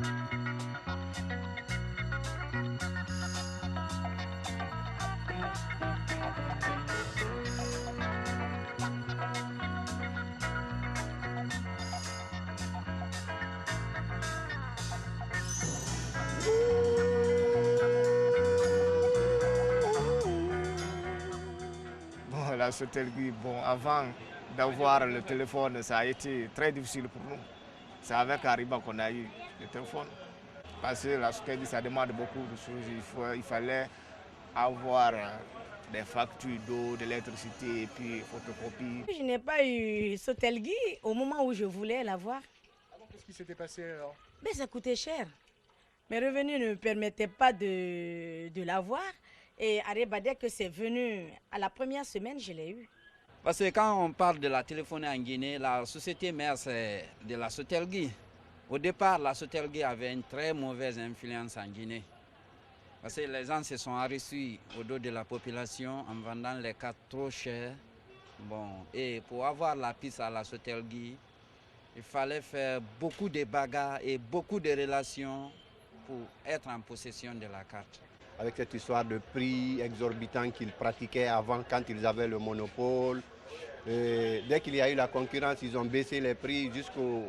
Bon, la Sotelgui, bon, avant d'avoir le téléphone, ça a été très difficile pour nous. C'est avec Ariba qu'on a eu le téléphone. Parce que la Sotelgui, ça demande beaucoup de choses. Il fallait avoir des factures d'eau, d'électricité et puis photocopie. Je n'ai pas eu Sotelgui au moment où je voulais l'avoir. Alors, qu'est-ce qui s'était passé alors? Mais ça coûtait cher. Mes revenus ne me permettaient pas de l'avoir. Et Ariba, dès que c'est venu à la première semaine, je l'ai eu. Parce que quand on parle de la téléphonie en Guinée, la société mère, c'est de la Sotelgui. Au départ, la Sotelgui avait une très mauvaise influence en Guinée. Parce que les gens se sont enrichis au dos de la population en vendant les cartes trop chères. Bon, et pour avoir la piste à la Sotelgui, il fallait faire beaucoup de bagarres et beaucoup de relations pour être en possession de la carte. Avec cette histoire de prix exorbitants qu'ils pratiquaient avant quand ils avaient le monopole. Et dès qu'il y a eu la concurrence, ils ont baissé les prix jusqu'au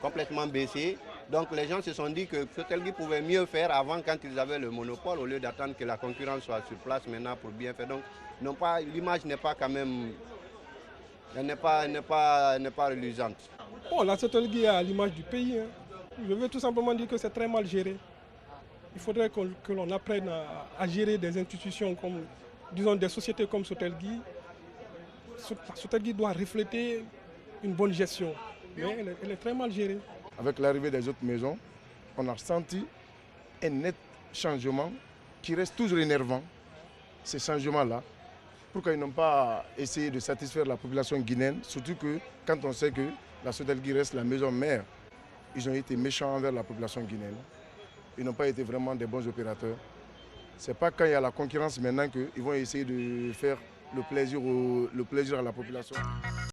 complètement baissé. Donc les gens se sont dit que Sotelgui pouvait mieux faire avant quand ils avaient le monopole au lieu d'attendre que la concurrence soit sur place maintenant pour bien faire. Donc l'image n'est pas quand même, elle n'est pas reluisante. Bon, la Sotelgui est à l'image du pays. Je veux tout simplement dire que c'est très mal géré. Il faudrait que l'on apprenne à gérer des institutions comme, disons, des sociétés comme Sotelgui. Sotelgui doit refléter une bonne gestion, mais elle est très mal gérée. Avec l'arrivée des autres maisons, on a senti un net changement qui reste toujours énervant. Ces changements-là, pourquoi ils n'ont pas essayé de satisfaire la population guinéenne, surtout que quand on sait que la Sotelgui reste la maison mère, ils ont été méchants envers la population guinéenne. Ils n'ont pas été vraiment des bons opérateurs. Ce n'est pas quand il y a la concurrence maintenant qu'ils vont essayer de faire le plaisir à la population.